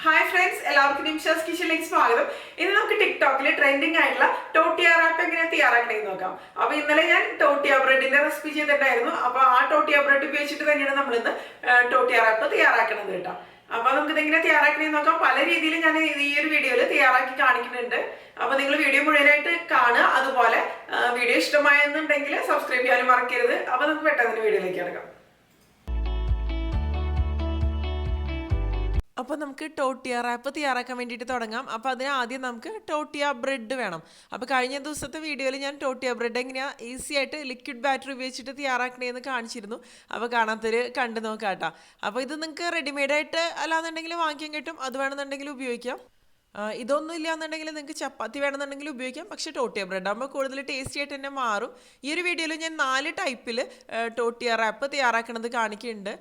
Hi friends, എല്ലാവർക്കും നിംഷാസ് കിച്ചണിലേക്ക് സ്വാഗതം. ഇന്ന് നമുക്ക് ടിക്ടോക്കിൽ ട്രെൻഡിങ് ആയിട്ടുള്ള ടോട്ടിയ റാപ്പ് എങ്ങനെ തയ്യാറാക്കണമെന്ന് നോക്കാം. അപ്പൊ ഇന്നലെ ഞാൻ ടോട്ടിയ ബ്രെഡിന്റെ റെസിപ്പി ചെയ്തിട്ടുണ്ടായിരുന്നു. അപ്പൊ ആ ടോട്ടിയ ബ്രെഡ് ഉപയോഗിച്ചിട്ട് തന്നെയാണ് നമ്മൾ ഇന്ന് ടോട്ടിയ റാപ്പ് തയ്യാറാക്കണത് കേട്ടോ. അപ്പൊ നമുക്ക് ഇതെങ്ങനെ തയ്യാറാക്കണമെന്ന് നോക്കാം. പല രീതിയിൽ ഞാൻ ഈ ഒരു വീഡിയോയിൽ തയ്യാറാക്കി കാണിക്കുന്നുണ്ട്. അപ്പൊ നിങ്ങൾ വീഡിയോ മുഴുവനായിട്ട് കാണുക. അതുപോലെ വീഡിയോ ഇഷ്ടമായെന്നുണ്ടെങ്കിൽ സബ്സ്ക്രൈബ് ചെയ്യാനും മറക്കരുത്. അപ്പൊ നമുക്ക് പെട്ടെന്ന് വീഡിയോയിലേക്ക് കിടക്കാം. അപ്പോൾ നമുക്ക് ടോട്ടിയ റാപ്പ് തയ്യാറാക്കാൻ വേണ്ടിയിട്ട് തുടങ്ങാം. അപ്പോൾ അതിന് ആദ്യം നമുക്ക് ടോട്ടിയ ബ്രെഡ് വേണം. അപ്പോൾ കഴിഞ്ഞ ദിവസത്തെ വീഡിയോയിൽ ഞാൻ ടോട്ടിയ ബ്രെഡ് എങ്ങനെയാണ് ഈസി ആയിട്ട് ലിക്വിഡ് ബാറ്റർ ഉപയോഗിച്ചിട്ട് തയ്യാറാക്കണേന്ന് കാണിച്ചിരുന്നു. അപ്പോൾ കാണാത്തൊരു കണ്ടു നോക്കാം കേട്ടോ. അപ്പോൾ ഇത് നിങ്ങൾക്ക് റെഡിമെയ്ഡായിട്ട് അല്ലാന്നുണ്ടെങ്കിൽ വാങ്ങിക്കാൻ കിട്ടും. അത് വേണമെന്നുണ്ടെങ്കിൽ ഉപയോഗിക്കാം. ഇതൊന്നും ഇല്ല എന്നുണ്ടെങ്കിൽ നിങ്ങൾക്ക് ചപ്പാത്തി വേണമെന്നുണ്ടെങ്കിൽ ഉപയോഗിക്കാം. പക്ഷേ ടോട്ടിയ ബ്രെഡ് ആകുമ്പോൾ കൂടുതൽ ടേസ്റ്റി ആയിട്ട് തന്നെ മാറും. ഈ ഒരു വീഡിയോയിൽ ഞാൻ 4 ടൈപ്പിൽ ടോട്ടിയ റാപ്പ് തയ്യാറാക്കണത് കാണിക്കുന്നുണ്ട്.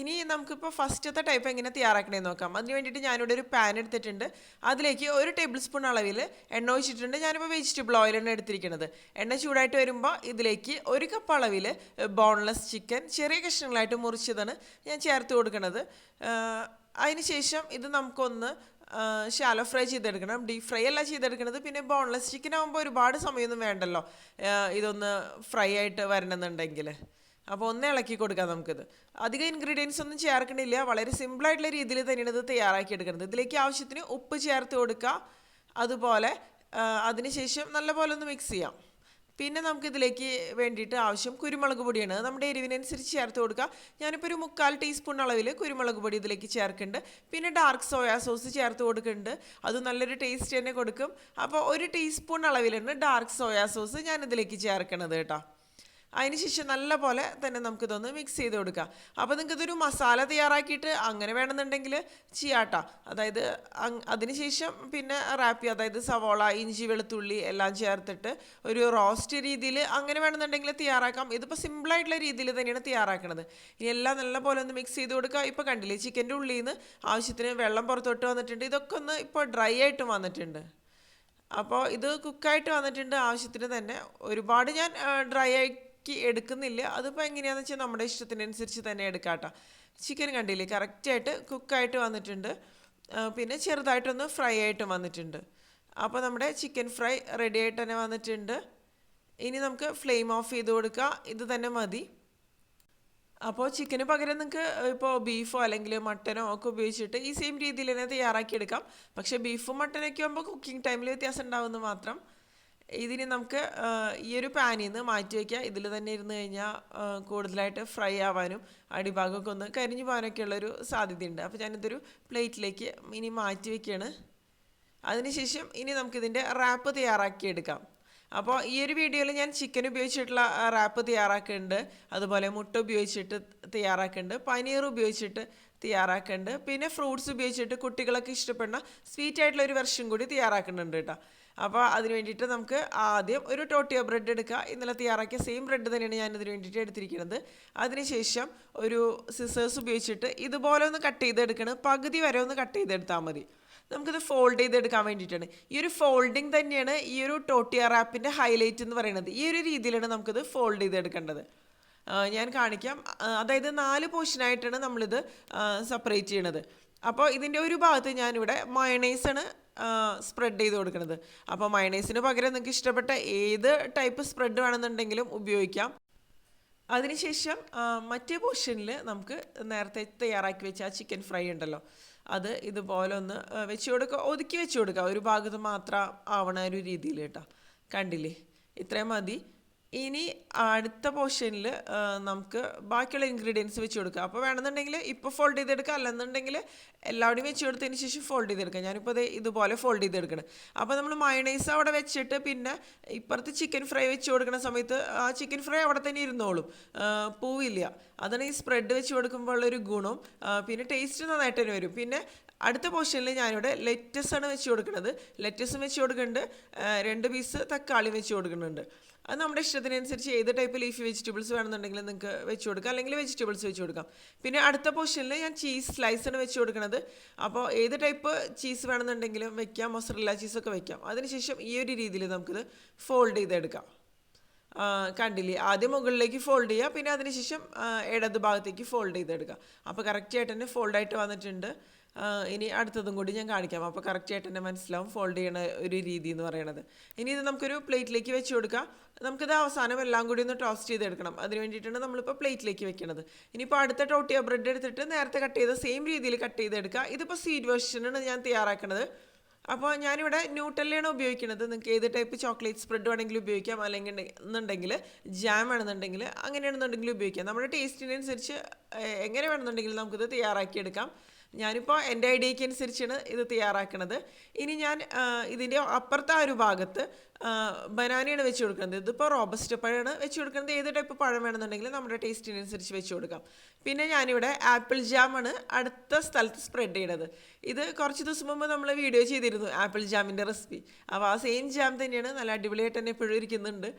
ഇനി നമുക്കിപ്പോൾ ഫസ്റ്റത്തെ ടൈപ്പ് എങ്ങനെ തയ്യാറാക്കണമെന്ന് നോക്കാം. അതിന് വേണ്ടിയിട്ട് ഞാനിവിടെ ഒരു പാൻ എടുത്തിട്ടുണ്ട്. അതിലേക്ക് 1 ടേബിൾ സ്പൂൺ അളവിൽ എണ്ണ ഒഴിച്ചിട്ടുണ്ട്. ഞാനിപ്പോൾ വെജിറ്റബിൾ ഓയിലാണ് എടുത്തിരിക്കുന്നത്. എണ്ണ ചൂടായിട്ട് വരുമ്പോൾ ഇതിലേക്ക് 1 കപ്പ് അളവിൽ ബോൺലെസ് ചിക്കൻ ചെറിയ കഷ്ണങ്ങളായിട്ട് മുറിച്ചതാണ് ഞാൻ ചേർത്ത് കൊടുക്കുന്നത്. അതിന് ശേഷം ഇത് നമുക്കൊന്ന് ഷാലോ ഫ്രൈ ചെയ്തെടുക്കണം. ഡീപ് ഫ്രൈ അല്ല ചെയ്തെടുക്കുന്നത്. പിന്നെ ബോൺലെസ് ചിക്കൻ ആകുമ്പോൾ ഒരുപാട് സമയമൊന്നും വേണ്ടല്ലോ ഇതൊന്ന് ഫ്രൈ ആയിട്ട് വരണമെന്നുണ്ടെങ്കിൽ. അപ്പോൾ ഒന്ന് ഇളക്കി കൊടുക്കാം നമുക്കിത്. അധികം ഇൻഗ്രീഡിയൻസ് ഒന്നും ചേർക്കണില്ല. വളരെ സിമ്പിളായിട്ടുള്ള രീതിയിൽ തന്നെയാണ് ഇത് തയ്യാറാക്കി എടുക്കുന്നത്. ഇതിലേക്ക് ആവശ്യത്തിന് ഉപ്പ് ചേർത്ത് കൊടുക്കുക. അതുപോലെ അതിനുശേഷം നല്ലപോലെ ഒന്ന് മിക്സ് ചെയ്യാം. പിന്നെ നമുക്കിതിലേക്ക് വേണ്ടിയിട്ട് ആവശ്യം കുരുമുളക് പൊടിയാണ്. നമ്മുടെ എരിവിനനുസരിച്ച് ചേർത്ത് കൊടുക്കുക. ഞാനിപ്പോൾ ഒരു 3/4 ടീസ്പൂൺ അളവിൽ കുരുമുളക് പൊടി ഇതിലേക്ക് ചേർക്കുന്നുണ്ട്. പിന്നെ ഡാർക്ക് സോയാ സോസ് ചേർത്ത് കൊടുക്കുന്നുണ്ട്. അത് നല്ലൊരു ടേസ്റ്റ് തന്നെ കൊടുക്കും. അപ്പോൾ 1 ടീസ്പൂൺ അളവിലാണ് ഡാർക്ക് സോയാ സോസ് ഞാനിതിലേക്ക് ചേർക്കണത് കേട്ടോ. അതിനുശേഷം നല്ല പോലെ തന്നെ നമുക്കിതൊന്ന് മിക്സ് ചെയ്ത് കൊടുക്കാം. അപ്പോൾ നിങ്ങൾക്കിതൊരു മസാല തയ്യാറാക്കിയിട്ട് അങ്ങനെ വേണമെന്നുണ്ടെങ്കിൽ ചെയ്യാട്ടോ. അതായത് അതിനുശേഷം പിന്നെ റാപ്പ് ചെയ്യുക. അതായത് സവോള, ഇഞ്ചി, വെളുത്തുള്ളി എല്ലാം ചേർത്തിട്ട് ഒരു റോസ്റ്റ് രീതിയിൽ അങ്ങനെ വേണമെന്നുണ്ടെങ്കിൽ തയ്യാറാക്കാം. ഇതിപ്പോൾ സിമ്പിളായിട്ടുള്ള രീതിയിൽ തന്നെയാണ് തയ്യാറാക്കണത്. ഇനി എല്ലാം നല്ല പോലെ ഒന്ന് മിക്സ് ചെയ്ത് കൊടുക്കുക. ഇപ്പോൾ കണ്ടില്ലേ, ചിക്കൻ്റെ ഉള്ളിൽ നിന്ന് ആവശ്യത്തിന് വെള്ളം പുറത്തോട്ട് വന്നിട്ടുണ്ട്. ഇതൊക്കെ ഒന്ന് ഇപ്പോൾ ഡ്രൈ ആയിട്ട് വന്നിട്ടുണ്ട്. അപ്പോൾ ഇത് കുക്കായിട്ട് വന്നിട്ടുണ്ട് ആവശ്യത്തിന് തന്നെ. ഒരുപാട് ഞാൻ ഡ്രൈ എടുക്കുന്നില്ല. അതിപ്പോൾ എങ്ങനെയാണെന്ന് വെച്ചാൽ നമ്മുടെ ഇഷ്ടത്തിനനുസരിച്ച് തന്നെ എടുക്കാട്ടോ. ചിക്കൻ കണ്ടില്ലേ, കറക്റ്റായിട്ട് കുക്കായിട്ട് വന്നിട്ടുണ്ട്. പിന്നെ ചെറുതായിട്ടൊന്ന് ഫ്രൈ ആയിട്ട് വന്നിട്ടുണ്ട്. അപ്പോൾ നമ്മുടെ ചിക്കൻ ഫ്രൈ റെഡി ആയിട്ട് തന്നെ വന്നിട്ടുണ്ട്. ഇനി നമുക്ക് ഫ്ലെയിം ഓഫ് ചെയ്ത് കൊടുക്കുക. ഇത് തന്നെ മതി. അപ്പോൾ ചിക്കന് പകരം നിങ്ങൾക്ക് ഇപ്പോൾ ബീഫോ അല്ലെങ്കിൽ മട്ടനോ ഒക്കെ ഉപയോഗിച്ചിട്ട് ഈ സെയിം രീതിയിൽ തന്നെ തയ്യാറാക്കിയെടുക്കാം. പക്ഷേ ബീഫും മട്ടനൊക്കെ ആകുമ്പോൾ കുക്കിംഗ് ടൈമിൽ വ്യത്യാസം ഉണ്ടാവുമെന്ന് മാത്രം. ഇതിന് നമുക്ക് ഈ ഒരു പാനിൽ നിന്ന് മാറ്റി വയ്ക്കുക. ഇതിൽ തന്നെ ഇരുന്ന് കഴിഞ്ഞാൽ കൂടുതലായിട്ട് ഫ്രൈ ആവാനും അടിഭാഗമൊക്കെ ഒന്ന് കരിഞ്ഞു പോകാനൊക്കെ ഉള്ളൊരു സാധ്യതയുണ്ട്. അപ്പോൾ ഞാനിതൊരു പ്ലേറ്റിലേക്ക് ഇനി മാറ്റി വയ്ക്കുകയാണ്. അതിനുശേഷം ഇനി നമുക്കിതിൻ്റെ റാപ്പ് തയ്യാറാക്കിയെടുക്കാം. അപ്പോൾ ഈ ഒരു വീഡിയോയിൽ ഞാൻ ചിക്കൻ ഉപയോഗിച്ചിട്ടുള്ള റാപ്പ് തയ്യാറാക്കുന്നുണ്ട്. അതുപോലെ മുട്ട ഉപയോഗിച്ചിട്ട് തയ്യാറാക്കുന്നുണ്ട്. പനീർ ഉപയോഗിച്ചിട്ട് തയ്യാറാക്കുന്നുണ്ട്. പിന്നെ ഫ്രൂട്ട്സ് ഉപയോഗിച്ചിട്ട് കുട്ടികളൊക്കെ ഇഷ്ടപ്പെടുന്ന സ്വീറ്റ് ആയിട്ടുള്ള ഒരു വെർഷൻ കൂടി തയ്യാറാക്കുന്നുണ്ട് കേട്ടോ. അപ്പോൾ അതിന് വേണ്ടിയിട്ട് നമുക്ക് ആദ്യം ഒരു ടോട്ടിയ ബ്രെഡ് എടുക്കുക. ഇന്നലെ തയ്യാറാക്കിയ സെയിം ബ്രെഡ് തന്നെയാണ് ഞാൻ ഇതിന് വേണ്ടിയിട്ട് എടുത്തിരിക്കുന്നത്. അതിനുശേഷം ഒരു സിസേഴ്സ് ഉപയോഗിച്ചിട്ട് ഇതുപോലെ ഒന്ന് കട്ട് ചെയ്തെടുക്കണം. പകുതി വരെ ഒന്ന് കട്ട് ചെയ്തെടുത്താൽ മതി. നമുക്കിത് ഫോൾഡ് ചെയ്തെടുക്കാൻ വേണ്ടിയിട്ടാണ്. ഈ ഒരു ഫോൾഡിങ് തന്നെയാണ് ഈ ഒരു ടോട്ടിയ റാപ്പിൻ്റെ ഹൈലൈറ്റ് എന്ന് പറയുന്നത്. ഈ ഒരു രീതിയിലാണ് നമുക്കിത് ഫോൾഡ് ചെയ്തെടുക്കേണ്ടത്. ഞാൻ കാണിക്കാം. അതായത് 4 പോർഷനായിട്ടാണ് നമ്മളിത് സെപ്പറേറ്റ് ചെയ്യണത്. അപ്പോൾ ഇതിൻ്റെ ഒരു ഭാഗത്ത് ഞാനിവിടെ മയണൈസാണ് സ്പ്രെഡ് ചെയ്ത് കൊടുക്കുന്നത്. അപ്പോൾ മയണൈസിന് പകരം നിങ്ങൾക്ക് ഇഷ്ടപ്പെട്ട ഏത് ടൈപ്പ് സ്പ്രെഡ് വേണമെന്നുണ്ടെങ്കിലും ഉപയോഗിക്കാം. അതിനുശേഷം മറ്റേ പോർഷനിൽ നമുക്ക് നേരത്തെ തയ്യാറാക്കി വെച്ച ആ ചിക്കൻ ഫ്രൈ ഉണ്ടല്ലോ, അത് ഇതുപോലെ ഒന്ന് വെച്ച് കൊടുക്കുക. ഒതുക്കി വെച്ച് കൊടുക്കുക. ഒരു ഭാഗത്ത് മാത്രം ആവണ ഒരു രീതിയിൽ കേട്ടോ. കണ്ടില്ലേ, ഇത്രയും മതി. ഇനി അടുത്ത പോർഷനിൽ നമുക്ക് ബാക്കിയുള്ള ഇൻഗ്രീഡിയൻസ് വെച്ച് കൊടുക്കുക. അപ്പോൾ വേണമെന്നുണ്ടെങ്കിൽ ഇപ്പോൾ ഫോൾഡ് ചെയ്തെടുക്കുക, അല്ലെന്നുണ്ടെങ്കിൽ എല്ലാവരും വെച്ച് കൊടുത്തതിന് ശേഷം ഫോൾഡ് ചെയ്തെടുക്കുക. ഞാനിപ്പോൾ അത് ഇതുപോലെ ഫോൾഡ് ചെയ്തെടുക്കണം. അപ്പോൾ നമ്മൾ മയണൈസ് അവിടെ വെച്ചിട്ട് പിന്നെ ഇപ്പുറത്ത് ചിക്കൻ ഫ്രൈ വെച്ച് കൊടുക്കുന്ന സമയത്ത് ആ ചിക്കൻ ഫ്രൈ അവിടെ തന്നെ ഇരുന്നോളും, പോവില്ല. അതാണ് ഈ സ്പ്രെഡ് വെച്ച് കൊടുക്കുമ്പോൾ ഉള്ളൊരു ഗുണം. പിന്നെ ടേസ്റ്റ് നന്നായിട്ട് തന്നെ വരും. പിന്നെ അടുത്ത പോർഷനിൽ ഞാനിവിടെ ലെറ്റസാണ് വെച്ച് കൊടുക്കുന്നത്. ലെറ്റസും വെച്ച് കൊടുക്കുന്നുണ്ട്. 2 പീസ് തക്കാളി വെച്ച് കൊടുക്കുന്നുണ്ട്. അത് നമ്മുടെ ഇഷ്ടത്തിനനുസരിച്ച് ഏത് ടൈപ്പ് ലീഫി വെജിറ്റബിൾസ് വേണമെന്നുണ്ടെങ്കിൽ നിങ്ങൾക്ക് വെച്ച് കൊടുക്കാം, അല്ലെങ്കിൽ വെജിറ്റബിൾസ് വെച്ച് കൊടുക്കാം. പിന്നെ അടുത്ത പോർഷനിൽ ഞാൻ ചീസ് സ്ലൈസാണ് വെച്ച് കൊടുക്കുന്നത്. അപ്പോൾ ഏത് ടൈപ്പ് ചീസ് വേണമെന്നുണ്ടെങ്കിലും വെക്കാം, മൊസറല്ല ചീസൊക്കെ വെക്കാം. അതിനുശേഷം ഈ ഒരു രീതിയിൽ നമുക്കിത് ഫോൾഡ് ചെയ്തെടുക്കാം. കണ്ടില്ലേ, ആദ്യം മുകളിലേക്ക് ഫോൾഡ് ചെയ്യുക, പിന്നെ അതിനുശേഷം ഇടത് ഭാഗത്തേക്ക് ഫോൾഡ് ചെയ്തെടുക്കുക. അപ്പോൾ കറക്റ്റായിട്ട് തന്നെ ഫോൾഡായിട്ട് വന്നിട്ടുണ്ട്. ഇനി അടുത്തതും കൂടി ഞാൻ കാണിക്കാം. അപ്പോൾ കറക്റ്റായിട്ട് തന്നെ മനസ്സിലാവും ഫോൾഡ് ചെയ്യണ ഒരു രീതി എന്ന് പറയുന്നത്. ഇനി ഇത് നമുക്കൊരു പ്ലേറ്റിലേക്ക് വെച്ച് കൊടുക്കാം. നമുക്കിത് അവസാനം എല്ലാം കൂടി ഒന്ന് ടോസ്റ്റ് ചെയ്തെടുക്കണം. അതിന് വേണ്ടിയിട്ടാണ് നമ്മളിപ്പോൾ പ്ലേറ്റിലേക്ക് വെക്കുന്നത്. ഇനിയിപ്പോൾ അടുത്ത ടോട്ടിയ ബ്രെഡ് എടുത്തിട്ട് നേരത്തെ കട്ട് ചെയ്ത സെയിം രീതിയിൽ കട്ട് ചെയ്തെടുക്കുക. ഇതിപ്പോൾ സ്വീറ്റ് വെർഷനാണ് ഞാൻ തയ്യാറാക്കുന്നത്. അപ്പോൾ ഞാനിവിടെ ന്യൂട്ടെല്ലയാണ് ഉപയോഗിക്കുന്നത്. നിങ്ങൾക്ക് ഏത് ടൈപ്പ് ചോക്ലേറ്റ് സ്പ്രെഡ് വേണമെങ്കിലും ഉപയോഗിക്കാം, അല്ലെങ്കിൽ എന്നുണ്ടെങ്കിൽ ജാം വേണമെന്നുണ്ടെങ്കിൽ അങ്ങനെയാണെന്നുണ്ടെങ്കിലും ഉപയോഗിക്കാം. നമ്മുടെ ടേസ്റ്റിനനുസരിച്ച് എങ്ങനെ വേണമെന്നുണ്ടെങ്കിൽ നമുക്കിത് തയ്യാറാക്കിയെടുക്കാം. ഞാനിപ്പോൾ എൻ്റെ ഐഡിയയ്ക്ക് അനുസരിച്ചാണ് ഇത് തയ്യാറാക്കുന്നത്. ഇനി ഞാൻ ഇതിൻ്റെ അപ്പുറത്തെ ആ ഒരു ഭാഗത്ത് ബനാനയാണ് വെച്ച് കൊടുക്കുന്നത്. ഇതിപ്പോൾ റോബസ്റ്റ് പഴമാണ് വെച്ച് കൊടുക്കുന്നത്. ഏത് ടൈപ്പ് പഴം വേണമെന്നുണ്ടെങ്കിൽ നമ്മുടെ ടേസ്റ്റിനനുസരിച്ച് വെച്ച് കൊടുക്കാം. പിന്നെ ഞാനിവിടെ ആപ്പിൾ ജാമാണ് അടുത്ത സ്ഥലത്ത് സ്പ്രെഡ് ചെയ്യണത്. ഇത് കുറച്ച് ദിവസം മുമ്പ് നമ്മൾ വീഡിയോ ചെയ്തിരുന്നു ആപ്പിൾ ജാമിൻ്റെ റെസിപ്പി. അപ്പോൾ ആ സെയിം ജാം തന്നെയാണ്, നല്ല അടിപൊളിയായിട്ട് തന്നെ എപ്പോഴും ഇരിക്കുന്നുണ്ട്.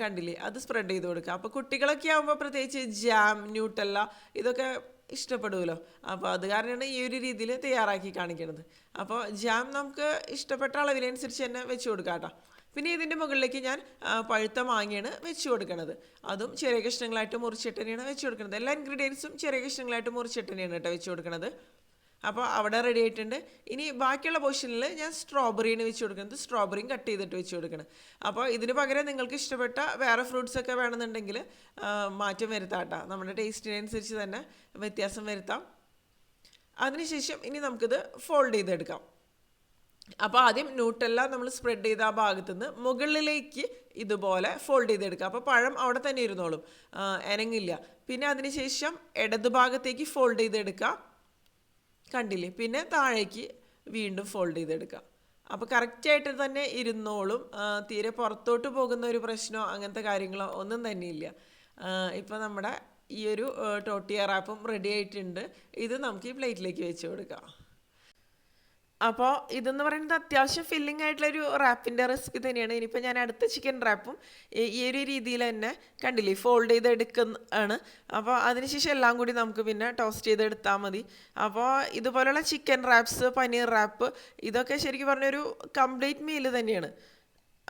കണ്ടില്ലേ, അത് സ്പ്രെഡ് ചെയ്ത് കൊടുക്കുക. അപ്പോൾ കുട്ടികളൊക്കെ ആകുമ്പോൾ പ്രത്യേകിച്ച് ജാം, ന്യൂട്ടെല്ല ഇതൊക്കെ ഇഷ്ടപ്പെടുമല്ലോ. അപ്പോൾ അത് കാരണമാണ് ഈ ഒരു രീതിയിൽ തയ്യാറാക്കി കാണിക്കുന്നത്. അപ്പോൾ ജാം നമുക്ക് ഇഷ്ടപ്പെട്ട അളവിനനുസരിച്ച് തന്നെ വെച്ച് കൊടുക്കാം കേട്ടോ. പിന്നെ ഇതിൻ്റെ മുകളിലേക്ക് ഞാൻ പഴുത്ത മാങ്ങയാണ് വെച്ച് കൊടുക്കുന്നത്. അതും ചെറിയ കഷ്ണങ്ങളായിട്ട് മുറിച്ചിട്ട് തന്നെയാണ് വെച്ച് കൊടുക്കുന്നത്. എല്ലാ ഇൻഗ്രീഡിയൻസും ചെറിയ കഷ്ണങ്ങളായിട്ട് മുറിച്ചിട്ട് തന്നെയാണ് കേട്ടോ വെച്ച് കൊടുക്കുന്നത്. അപ്പോൾ അവിടെ റെഡി ആയിട്ടുണ്ട്. ഇനി ബാക്കിയുള്ള പോർഷനിൽ ഞാൻ സ്ട്രോബെറിയാണ് വെച്ച് കൊടുക്കുന്നത്. സ്ട്രോബെറിയും കട്ട് ചെയ്തിട്ട് വെച്ച് കൊടുക്കണം. അപ്പോൾ ഇതിന് പകരം നിങ്ങൾക്ക് ഇഷ്ടപ്പെട്ട വേറെ ഫ്രൂട്ട്സ് ഒക്കെ വേണമെന്നുണ്ടെങ്കിൽ മാറ്റം വരുത്താം കേട്ടോ. നമ്മുടെ ടേസ്റ്റിനനുസരിച്ച് തന്നെ വ്യത്യാസം വരുത്താം. അതിനുശേഷം ഇനി നമുക്കിത് ഫോൾഡ് ചെയ്തെടുക്കാം. അപ്പോൾ ആദ്യം ന്യൂട്ടെല്ല നമ്മൾ സ്പ്രെഡ് ചെയ്ത ആ ഭാഗത്തു നിന്ന് മുകളിലേക്ക് ഇതുപോലെ ഫോൾഡ് ചെയ്തെടുക്കുക. അപ്പോൾ പഴം അവിടെ തന്നെ ഇരുന്നോളും, അനങ്ങില്ല. പിന്നെ അതിനുശേഷം ഇടത് ഭാഗത്തേക്ക് ഫോൾഡ് ചെയ്തെടുക്കുക. കണ്ടില്ലേ, പിന്നെ താഴേക്ക് വീണ്ടും ഫോൾഡ് ചെയ്തെടുക്കുക. അപ്പോൾ കറക്റ്റായിട്ട് തന്നെ ഇരുന്നോളും. തീരെ പുറത്തോട്ട് പോകുന്ന ഒരു പ്രശ്നമോ അങ്ങനത്തെ കാര്യങ്ങളോ ഒന്നും തന്നെയില്ല. ഇപ്പോൾ നമ്മുടെ ഈ ഒരു ടോട്ടിയ റാപ്പും റെഡി ആയിട്ടുണ്ട്. ഇത് നമുക്ക് ഈ പ്ലേറ്റിലേക്ക് വെച്ച് കൊടുക്കാം. അപ്പോൾ ഇതെന്ന് പറയുന്നത് അത്യാവശ്യം ഫില്ലിംഗ് ആയിട്ടുള്ളൊരു റാപ്പിൻ്റെ റെസിപ്പി തന്നെയാണ്. ഇനിയിപ്പോൾ ഞാൻ അടുത്ത ചിക്കൻ റാപ്പും ഈ ഒരു രീതിയിൽ തന്നെ കണ്ടില്ലേ ഫോൾഡ് ചെയ്തെടുക്കുന്നതാണ്. അപ്പോൾ അതിനുശേഷം എല്ലാം കൂടി നമുക്ക് പിന്നെ ടോസ്റ്റ് ചെയ്തെടുത്താൽ മതി. അപ്പോൾ ഇതുപോലുള്ള ചിക്കൻ റാപ്സ്, പനീർ റാപ്പ് ഇതൊക്കെ ശരിക്കും പറഞ്ഞൊരു കംപ്ലീറ്റ് മീൽ തന്നെയാണ്.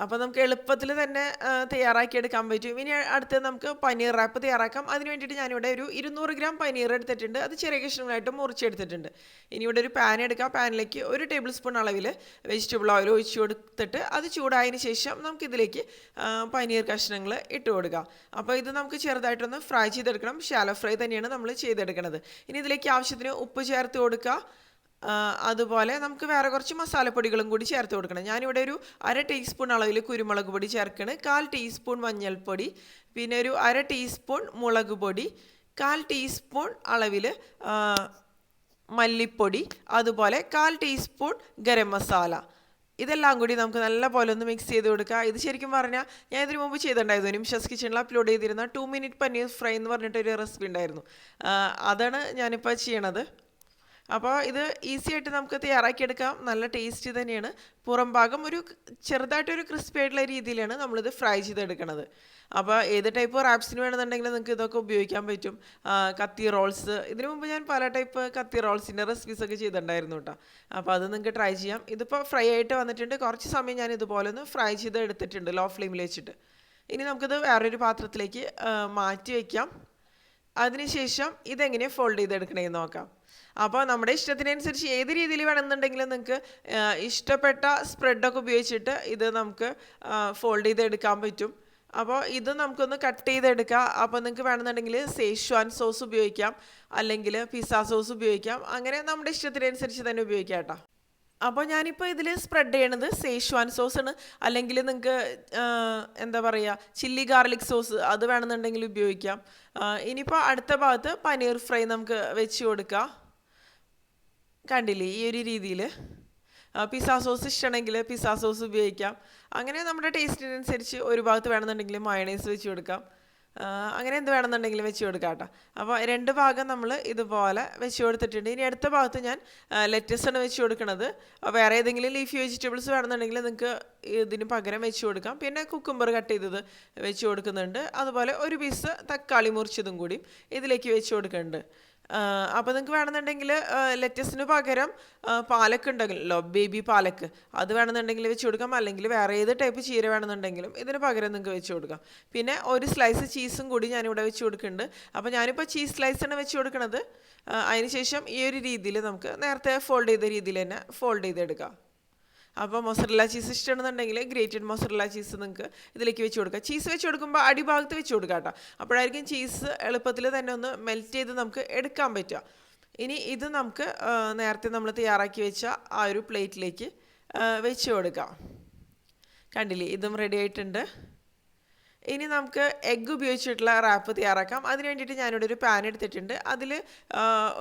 അപ്പോൾ നമുക്ക് എളുപ്പത്തിൽ തന്നെ തയ്യാറാക്കിയെടുക്കാൻ പറ്റും. ഇനി അടുത്ത് നമുക്ക് പനീർ റാപ്പ് തയ്യാറാക്കാം. അതിന് വേണ്ടിയിട്ട് ഞാനിവിടെ ഒരു 200 ഗ്രാം പനീർ എടുത്തിട്ടുണ്ട്. അത് ചെറിയ കഷ്ണങ്ങളായിട്ട് മുറിച്ചെടുത്തിട്ടുണ്ട്. ഇനി ഇവിടെ ഒരു പാൻ എടുക്കാം. പാനിലേക്ക് 1 ടേബിൾ സ്പൂൺ അളവിൽ വെജിറ്റബിൾ ഓയിൽ ഒഴിച്ച് കൊടുത്തിട്ട് അത് ചൂടായതിന് ശേഷം നമുക്കിതിലേക്ക് പനീർ കഷ്ണങ്ങൾ ഇട്ട് കൊടുക്കാം. അപ്പോൾ ഇത് നമുക്ക് ചെറുതായിട്ടൊന്ന് ഫ്രൈ ചെയ്തെടുക്കണം. ഷാലോ ഫ്രൈ തന്നെയാണ് നമ്മൾ ചെയ്തെടുക്കുന്നത്. ഇനി ഇതിലേക്ക് ആവശ്യത്തിന് ഉപ്പ് ചേർത്ത് കൊടുക്കുക. അതുപോലെ നമുക്ക് വേറെ കുറച്ച് മസാലപ്പൊടികളും കൂടി ചേർത്ത് കൊടുക്കണം. ഞാനിവിടെ ഒരു 1/2 ടീസ്പൂൺ അളവിൽ കുരുമുളക് പൊടി ചേർക്കണം, 1/4 ടീസ്പൂൺ മഞ്ഞൾപ്പൊടി, പിന്നെ ഒരു 1/2 ടീസ്പൂൺ മുളക് പൊടി, 1/4 ടീസ്പൂൺ അളവിൽ മല്ലിപ്പൊടി, അതുപോലെ 1/4 ടീസ്പൂൺ ഗരം മസാല. ഇതെല്ലാം കൂടി നമുക്ക് നല്ല പോലെ ഒന്ന് മിക്സ് ചെയ്ത് കൊടുക്കുക. ഇത് ശരിക്കും പറഞ്ഞാൽ ഞാൻ ഇതിന് മുമ്പ് ചെയ്തിട്ടുണ്ടായിരുന്നു. നിംഷസ് കിച്ചണിൽ അപ്ലോഡ് ചെയ്തിരുന്ന 2 മിനിറ്റ് പനീർ ഫ്രൈ എന്ന് പറഞ്ഞിട്ടൊരു റെസിപ്പി ഉണ്ടായിരുന്നു. അതാണ് ഞാനിപ്പോൾ ചെയ്യണത്. അപ്പോൾ ഇത് ഈസി ആയിട്ട് നമുക്ക് തയ്യാറാക്കിയെടുക്കാം. നല്ല ടേസ്റ്റ് തന്നെയാണ്. പുറം ഭാഗം ഒരു ചെറുതായിട്ടൊരു ക്രിസ്പി ആയിട്ടുള്ള രീതിയിലാണ് നമ്മളിത് ഫ്രൈ ചെയ്തെടുക്കുന്നത്. അപ്പോൾ ഏത് ടൈപ്പ് റാപ്സിന് വേണമെന്നുണ്ടെങ്കിൽ നിങ്ങൾക്ക് ഇതൊക്കെ ഉപയോഗിക്കാൻ പറ്റും. കത്തി റോൾസ്, ഇതിനു മുമ്പ് ഞാൻ പല ടൈപ്പ് കത്തി റോൾസിൻ്റെ റെസിപ്പീസൊക്കെ ചെയ്തിട്ടുണ്ടായിരുന്നു കേട്ടോ. അപ്പോൾ അത് നിങ്ങൾക്ക് ട്രൈ ചെയ്യാം. ഇതിപ്പോൾ ഫ്രൈ ആയിട്ട് വന്നിട്ടുണ്ട്. കുറച്ച് സമയം ഞാൻ ഇതുപോലെ ഒന്ന് ഫ്രൈ ചെയ്ത് എടുത്തിട്ടുണ്ട് ലോ ഫ്ലെയിമിൽ വെച്ചിട്ട്. ഇനി നമുക്കിത് വേറൊരു പാത്രത്തിലേക്ക് മാറ്റി വയ്ക്കാം. അതിനുശേഷം ഇതെങ്ങനെ ഫോൾഡ് ചെയ്തെടുക്കണമെന്ന് നോക്കാം. അപ്പോൾ നമ്മുടെ ഇഷ്ടത്തിനനുസരിച്ച് ഏത് രീതിയിൽ വേണമെന്നുണ്ടെങ്കിലും നിങ്ങൾക്ക് ഇഷ്ടപ്പെട്ട സ്പ്രെഡൊക്കെ ഉപയോഗിച്ചിട്ട് ഇത് നമുക്ക് ഫോൾഡ് ചെയ്തെടുക്കാൻ പറ്റും. അപ്പോൾ ഇത് നമുക്കൊന്ന് കട്ട് ചെയ്തെടുക്കാം. അപ്പോൾ നിങ്ങൾക്ക് വേണമെന്നുണ്ടെങ്കിൽ സേഷ്വാൻ സോസ് ഉപയോഗിക്കാം, അല്ലെങ്കിൽ പിസ്സ സോസ് ഉപയോഗിക്കാം. അങ്ങനെ നമ്മുടെ ഇഷ്ടത്തിനനുസരിച്ച് തന്നെ ഉപയോഗിക്കാം കേട്ടോ. അപ്പോൾ ഞാനിപ്പോൾ ഇതിൽ സ്പ്രെഡ് ചെയ്യണത് സേഷ്വാൻ സോസാണ്. അല്ലെങ്കിൽ നിങ്ങൾക്ക് എന്താ പറയുക, ചില്ലി ഗാർലിക് സോസ് അത് വേണമെന്നുണ്ടെങ്കിൽ ഉപയോഗിക്കാം. ഇനിയിപ്പോൾ അടുത്ത ഭാഗത്ത് പനീർ ഫ്രൈ നമുക്ക് വെച്ച് കൊടുക്കാം. കണ്ടില്ലേ ഈ ഒരു രീതിയിൽ. പിസ്സ സോസ് ഇഷ്ടമാണെങ്കിൽ പിസ്സ സോസ് ഉപയോഗിക്കാം. അങ്ങനെ നമ്മുടെ ടേസ്റ്റിനനുസരിച്ച് ഒരു ഭാഗത്ത് വേണമെന്നുണ്ടെങ്കിൽ മയണൈസ് വെച്ച് കൊടുക്കാം. അങ്ങനെ എന്ത് വേണമെന്നുണ്ടെങ്കിലും വെച്ച് കൊടുക്കാം കേട്ടോ. അപ്പോൾ 2 ഭാഗം നമ്മൾ ഇതുപോലെ വെച്ച് കൊടുത്തിട്ടുണ്ട്. ഇനി അടുത്ത ഭാഗത്ത് ഞാൻ ലെറ്റസാണ് വെച്ച് കൊടുക്കുന്നത്. വേറെ ഏതെങ്കിലും ലീഫി വെജിറ്റബിൾസ് വേണമെന്നുണ്ടെങ്കിൽ നിങ്ങൾക്ക് ഇതിന് പകരം വെച്ച് കൊടുക്കാം. പിന്നെ കുക്കുംബർ കട്ട് ചെയ്തത് വെച്ച് കൊടുക്കുന്നുണ്ട്. അതുപോലെ ഒരു പീസ് തക്കാളി മുറിച്ചതും കൂടി ഇതിലേക്ക് വെച്ച് കൊടുക്കുന്നുണ്ട്. അപ്പോൾ നിങ്ങൾക്ക് വേണമെന്നുണ്ടെങ്കിൽ ലെറ്റസിന് പകരം പാലക്ക് ഉണ്ടെങ്കിലോ, ബേബി പാലക്ക്, അത് വേണമെന്നുണ്ടെങ്കിൽ വെച്ച് കൊടുക്കാം. അല്ലെങ്കിൽ വേറെ ഏത് ടൈപ്പ് ചീര വേണമെന്നുണ്ടെങ്കിലും ഇതിന് പകരം നിങ്ങൾക്ക് വെച്ച് കൊടുക്കാം. പിന്നെ ഒരു സ്ലൈസ് ചീസും കൂടി ഞാനിവിടെ വെച്ച് കൊടുക്കുന്നുണ്ട്. അപ്പോൾ ഞാനിപ്പോൾ ചീസ് സ്ലൈസാണ് വെച്ച് കൊടുക്കുന്നത്. അതിനുശേഷം ഈ ഒരു രീതിയിൽ നമുക്ക് നേരത്തെ ഫോൾഡ് ചെയ്ത രീതിയിൽ തന്നെ ഫോൾഡ് ചെയ്തെടുക്കാം. അപ്പോൾ മൊസറല്ല ചീസ് ഇഷ്ടമാണെന്നുണ്ടെങ്കിൽ ഗ്രേറ്റഡ് മൊസറല്ല ചീസ് നിങ്ങൾക്ക് ഇതിലേക്ക് വെച്ച് കൊടുക്കുക. ചീസ് വെച്ച് കൊടുക്കുമ്പോൾ അടിഭാഗത്ത് വെച്ച് കൊടുക്കുക കേട്ടോ. അപ്പോഴായിരിക്കും ചീസ് എളുപ്പത്തിൽ തന്നെ ഒന്ന് മെൽറ്റ് ചെയ്ത് നമുക്ക് എടുക്കാൻ പറ്റുക. ഇനി ഇത് നമുക്ക് നേരത്തെ നമ്മൾ തയ്യാറാക്കി വെച്ച ആ ഒരു പ്ലേറ്റിലേക്ക് വെച്ച് കൊടുക്കാം. കണ്ടില്ലേ, ഇതും റെഡി ആയിട്ടുണ്ട്. ഇനി നമുക്ക് എഗ്ഗ് ഉപയോഗിച്ചിട്ടുള്ള റാപ്പ് തയ്യാറാക്കാം. അതിന് വേണ്ടിയിട്ട് ഞാനിവിടെ ഒരു പാൻ എടുത്തിട്ടുണ്ട്. അതിൽ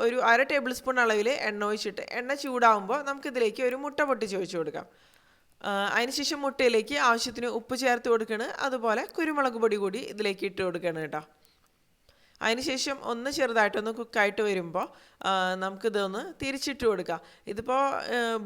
ഒരു 1/2 ടേബിൾ സ്പൂൺ അളവിൽ എണ്ണ ഒഴിച്ചിട്ട് എണ്ണ ചൂടാവുമ്പോൾ നമുക്കിതിലേക്ക് ഒരു മുട്ട പൊട്ടിച്ച് ഒഴിച്ച് കൊടുക്കാം. അതിനുശേഷം മുട്ടയിലേക്ക് ആവശ്യത്തിന് ഉപ്പ് ചേർത്ത് കൊടുക്കണം. അതുപോലെ കുരുമുളക് പൊടി കൂടി ഇതിലേക്ക് ഇട്ട് കൊടുക്കണം കേട്ടോ. അതിനുശേഷം ഒന്ന് ചെറുതായിട്ടൊന്ന് കുക്കായിട്ട് വരുമ്പോൾ നമുക്കിതൊന്ന് തിരിച്ചിട്ട് കൊടുക്കാം. ഇതിപ്പോൾ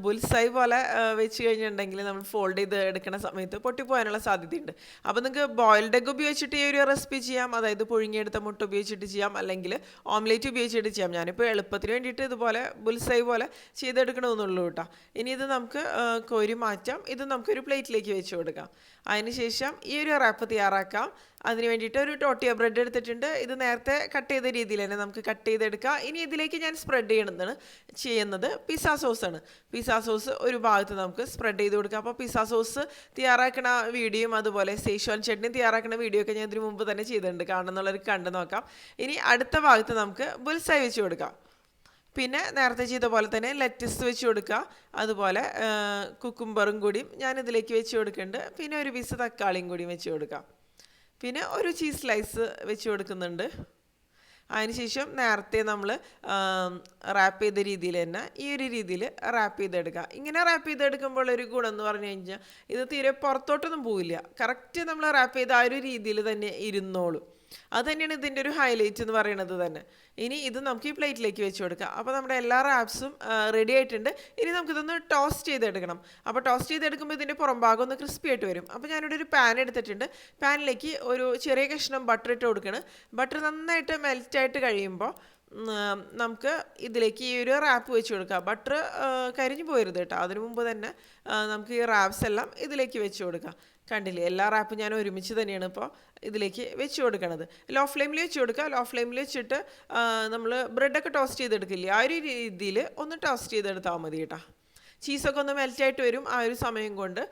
ബുൽസൈ പോലെ വെച്ച് കഴിഞ്ഞിട്ടുണ്ടെങ്കിൽ നമ്മൾ ഫോൾഡ് ചെയ്ത് എടുക്കുന്ന സമയത്ത് പൊട്ടിപ്പോകാനുള്ള സാധ്യതയുണ്ട്. അപ്പോൾ നിങ്ങൾക്ക് ബോയിൽഡ് എഗ് ഉപയോഗിച്ചിട്ട് ഈ ഒരു റെസിപ്പി ചെയ്യാം. അതായത് പുഴുങ്ങിയെടുത്ത മുട്ട ഉപയോഗിച്ചിട്ട് ചെയ്യാം, അല്ലെങ്കിൽ ഓംലേറ്റ് ഉപയോഗിച്ചിട്ട് ചെയ്യാം. ഞാനിപ്പോൾ എളുപ്പത്തിന് വേണ്ടിയിട്ട് ഇതുപോലെ ബുൽസൈ പോലെ ചെയ്തെടുക്കണമെന്നുള്ളൂ കേട്ടോ. ഇനി ഇത് നമുക്ക് കോരി മാറ്റാം. ഇത് നമുക്കൊരു പ്ലേറ്റിലേക്ക് വെച്ച് കൊടുക്കാം. അതിനുശേഷം ഈ ഒരു റാപ്പ് തയ്യാറാക്കാം. അതിന് വേണ്ടിയിട്ട് ഒരു ടോട്ടിയ ബ്രെഡ് എടുത്തിട്ടുണ്ട്. ഇത് നേരത്തെ കട്ട് ചെയ്ത രീതിയിൽ തന്നെ നമുക്ക് കട്ട് ചെയ്തെടുക്കാം. ഇനി ഇതിലേക്ക് ഞാൻ സ്പ്രെഡ് ചെയ്യുന്നത് പിസ്സ സോസാണ്. പിസ്സ സോസ് ഒരു ഭാഗത്ത് നമുക്ക് സ്പ്രെഡ് ചെയ്ത് കൊടുക്കാം. അപ്പോൾ പിസ്സ സോസ് തയ്യാറാക്കുന്ന വീഡിയോയും അതുപോലെ സേഷ്വാൻ ചട്നി തയ്യാറാക്കുന്ന വീഡിയോ ഒക്കെ ഞാൻ ഇതിന് മുമ്പ് തന്നെ ചെയ്തിട്ടുണ്ട്. കാണുന്നുള്ളവർക്ക് കണ്ടു നോക്കാം. ഇനി അടുത്ത ഭാഗത്ത് നമുക്ക് ബുൽസൈ വെച്ച് കൊടുക്കാം. പിന്നെ നേരത്തെ ചെയ്ത പോലെ തന്നെ ലെറ്റസ് വെച്ച് കൊടുക്കുക. അതുപോലെ കുക്കുംബറും കൂടിയും ഞാനിതിലേക്ക് വെച്ച് കൊടുക്കുന്നുണ്ട്. പിന്നെ ഒരു പീസ് തക്കാളിയും കൂടിയും വെച്ച് കൊടുക്കാം. പിന്നെ ഒരു ചീസ് സ്ലൈസ് വെച്ച് കൊടുക്കുന്നുണ്ട്. അതിനുശേഷം നേരത്തെ നമ്മൾ റാപ്പ് ചെയ്ത രീതിയിൽ തന്നെ ഈ ഒരു രീതിയിൽ റാപ്പ് ചെയ്തെടുക്കുക. ഇങ്ങനെ റാപ്പ് ചെയ്തെടുക്കുമ്പോൾ ഒരു ഗുണം എന്ന് പറഞ്ഞു കഴിഞ്ഞാൽ ഇത് തീരെ പുറത്തോട്ടൊന്നും പോവില്ല. കറക്റ്റ് നമ്മൾ റാപ്പ് ചെയ്ത ആ ഒരു രീതിയിൽ തന്നെ ഇരുന്നോളും. അത് തന്നെയാണ് ഇതിൻ്റെ ഒരു ഹൈലൈറ്റ് എന്ന് പറയുന്നത് തന്നെ. ഇനി ഇത് നമുക്ക് ഈ പ്ലേറ്റിലേക്ക് വെച്ച് കൊടുക്കാം. അപ്പോൾ നമ്മുടെ എല്ലാ റാപ്സും റെഡി ആയിട്ടുണ്ട്. ഇനി നമുക്കിതൊന്ന് ടോസ്റ്റ് ചെയ്തെടുക്കണം. അപ്പോൾ ടോസ്റ്റ് ചെയ്തെടുക്കുമ്പോൾ ഇതിൻ്റെ പുറം ഭാഗം ഒന്ന് ക്രിസ്പി ആയിട്ട് വരും. അപ്പോൾ ഞാനിവിടെ ഒരു പാൻ എടുത്തിട്ടുണ്ട്. പാനിലേക്ക് ഒരു ചെറിയ കഷ്ണം ബട്ടർ ഇട്ട് കൊടുക്കണം. ബട്ടർ നന്നായിട്ട് മെൽറ്റായിട്ട് കഴിയുമ്പോൾ നമുക്ക് ഇതിലേക്ക് ഈ ഒരു റാപ്പ് വെച്ച് കൊടുക്കാം. ബട്ടർ കരിഞ്ഞു പോരുത് കേട്ടോ. അതിനു മുമ്പ് തന്നെ നമുക്ക് ഈ റാപ്സ് എല്ലാം ഇതിലേക്ക് വെച്ച് കൊടുക്കാം. കണ്ടില്ലേ, എല്ലാ റാപ്പും ഞാൻ ഒരുമിച്ച് തന്നെയാണ് ഇപ്പോൾ ഇതിലേക്ക് വെച്ച് കൊടുക്കണത്. ലോ ഫ്ലെയിമിൽ വെച്ച് കൊടുക്കുക. ലോ ഫ്ലെയിമിൽ വെച്ചിട്ട് നമ്മൾ ബ്രെഡൊക്കെ ടോസ്റ്റ് ചെയ്തെടുക്കില്ലേ, ആ ഒരു രീതിയിൽ ഒന്ന് ടോസ്റ്റ് ചെയ്തെടുത്താൽ മതി കേട്ടോ. ചീസൊക്കെ ഒന്ന് മെൽറ്റായിട്ട് വരും. ആ ഒരു സമയം കൊണ്ട്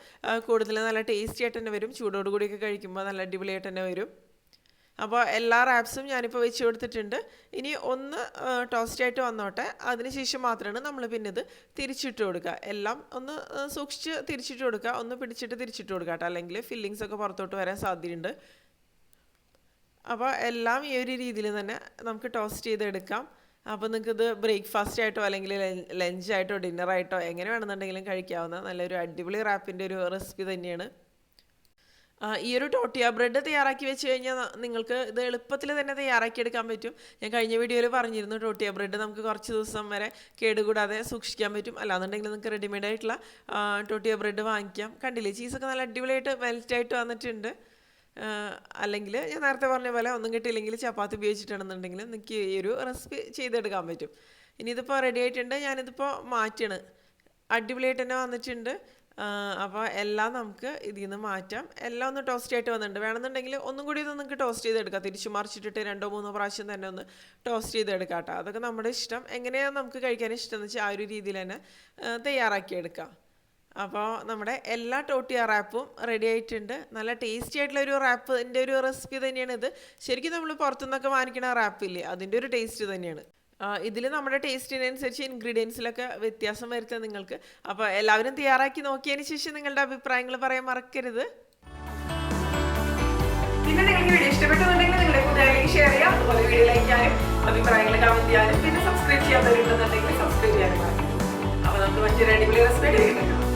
കൂടുതൽ നല്ല ടേസ്റ്റി ആയിട്ട് തന്നെ വരും. ചൂടോട് കൂടിയൊക്കെ കഴിക്കുമ്പോൾ നല്ല അടിപൊളിയായിട്ട് തന്നെ വരും. അപ്പോൾ എല്ലാ റാപ്സും ഞാനിപ്പോൾ വെച്ച് കൊടുത്തിട്ടുണ്ട്. ഇനി ഒന്ന് ടോസ്റ്റായിട്ട് വന്നോട്ടെ. അതിനുശേഷം മാത്രമാണ് നമ്മൾ പിന്നെ ഇത് തിരിച്ചിട്ട് കൊടുക്കുക. എല്ലാം ഒന്ന് സൂക്ഷിച്ച് തിരിച്ചിട്ട് കൊടുക്കുക. ഒന്ന് പിടിച്ചിട്ട് തിരിച്ചിട്ട് കൊടുക്കുക കേട്ടോ, അല്ലെങ്കിൽ ഫില്ലിങ്സ് ഒക്കെ പുറത്തോട്ട് വരാൻ സാധ്യതയുണ്ട്. അപ്പോൾ എല്ലാം ഈ ഒരു രീതിയിൽ തന്നെ നമുക്ക് ടോസ്റ്റ് ചെയ്തെടുക്കാം. അപ്പോൾ നിങ്ങൾക്കിത് ബ്രേക്ക്ഫാസ്റ്റ് ആയിട്ടോ അല്ലെങ്കിൽ ലഞ്ചായിട്ടോ ഡിന്നറായിട്ടോ എങ്ങനെ വേണമെന്നുണ്ടെങ്കിലും കഴിക്കാവുന്ന നല്ലൊരു അടിപൊളി റാപ്പിൻ്റെ ഒരു റെസിപ്പി തന്നെയാണ്. ഈ ഒരു ടോട്ടിയ ബ്രെഡ് തയ്യാറാക്കി വെച്ച് കഴിഞ്ഞാൽ നിങ്ങൾക്ക് ഇത് എളുപ്പത്തിൽ തന്നെ തയ്യാറാക്കിയെടുക്കാൻ പറ്റും. ഞാൻ കഴിഞ്ഞ വീഡിയോയിൽ പറഞ്ഞിരുന്നു ടോട്ടിയ ബ്രെഡ് നമുക്ക് കുറച്ച് ദിവസം വരെ കേടുകൂടാതെ സൂക്ഷിക്കാൻ പറ്റും. അല്ലാന്നുണ്ടെങ്കിൽ നിങ്ങൾക്ക് റെഡിമെയ്ഡ് ആയിട്ടുള്ള ടോട്ടിയ ബ്രെഡ് വാങ്ങിക്കാം. കണ്ടില്ലേ, ചീസൊക്കെ നല്ല അടിപൊളിയായിട്ട് മെൽറ്റായിട്ട് വന്നിട്ടുണ്ട്. അല്ലെങ്കിൽ ഞാൻ നേരത്തെ പറഞ്ഞ പോലെ ഒന്നും കിട്ടിയില്ലെങ്കിൽ ചപ്പാത്തി ഉപയോഗിച്ചിട്ടാണെന്നുണ്ടെങ്കിൽ നിങ്ങൾക്ക് ഈ ഒരു റെസിപ്പി ചെയ്തെടുക്കാൻ പറ്റും. ഇനി ഇതിപ്പോൾ റെഡി ആയിട്ടുണ്ട്. ഞാനിതിപ്പോൾ മാറ്റണം. അടിപൊളിയായിട്ട് തന്നെ വന്നിട്ടുണ്ട്. അപ്പോൾ എല്ലാം നമുക്ക് ഇതിൽ നിന്ന് മാറ്റാം. എല്ലാം ഒന്ന് ടോസ്റ്റ് ആയിട്ട് വന്നിട്ടുണ്ട്. വേണമെന്നുണ്ടെങ്കിൽ ഒന്നും കൂടി ഇത് നിങ്ങൾക്ക് ടോസ്റ്റ് ചെയ്തെടുക്കാം. തിരിച്ചു മറിച്ചിട്ടിട്ട് 2-3 പ്രാവശ്യം തന്നെ ഒന്ന് ടോസ്റ്റ് ചെയ്തെടുക്കാം കേട്ടോ. അതൊക്കെ നമ്മുടെ ഇഷ്ടം. എങ്ങനെയാണ് നമുക്ക് കഴിക്കാൻ ഇഷ്ടം എന്ന് വെച്ചാൽ ആ ഒരു രീതിയിൽ തന്നെ തയ്യാറാക്കിയെടുക്കാം. അപ്പോൾ നമ്മുടെ എല്ലാ ടോട്ടിയ റാപ്പും റെഡി ആയിട്ടുണ്ട്. നല്ല ടേസ്റ്റി ആയിട്ടുള്ള ഒരു റാപ്പിൻ്റെ ഒരു റെസിപ്പി തന്നെയാണ് ഇത്. ശരിക്കും നമ്മൾ പുറത്തുനിന്നൊക്കെ വാങ്ങിക്കുന്ന റാപ്പില്ലേ, അതിൻ്റെ ഒരു ടേസ്റ്റ് തന്നെയാണ്. ഇതിൽ നമ്മുടെ ടേസ്റ്റിനനുസരിച്ച് ഇൻഗ്രീഡിയൻസിലൊക്കെ വ്യത്യാസം വരുത്താം നിങ്ങൾക്ക്. അപ്പോൾ എല്ലാവരും തയ്യാറാക്കി നോക്കിയതിന് ശേഷം നിങ്ങളുടെ അഭിപ്രായങ്ങൾ പറയാൻ മറക്കരുത്. പിന്നെ നിങ്ങൾക്ക് വീഡിയോ ഇഷ്ടപ്പെട്ടുണ്ടെങ്കിൽ നിങ്ങളുടെ കൂട്ടുകാരിലേക്ക് ഷെയർ ചെയ്യാം. അതുപോലെ വീഡിയോ ലൈക്ക് ചെയ്യാനും അഭിപ്രായങ്ങൾ കമന്റ് ചെയ്യാനും പിന്നെ സബ്സ്ക്രൈബ് ചെയ്യാത്തവരുണ്ടെന്നുണ്ടെങ്കിൽ സബ്സ്ക്രൈബ് ചെയ്യാനും മറക്കരുത്. അപ്പോൾ നമുക്ക് മറ്റൊരു അടിപൊളി റെസിപ്പി കിട്ടും.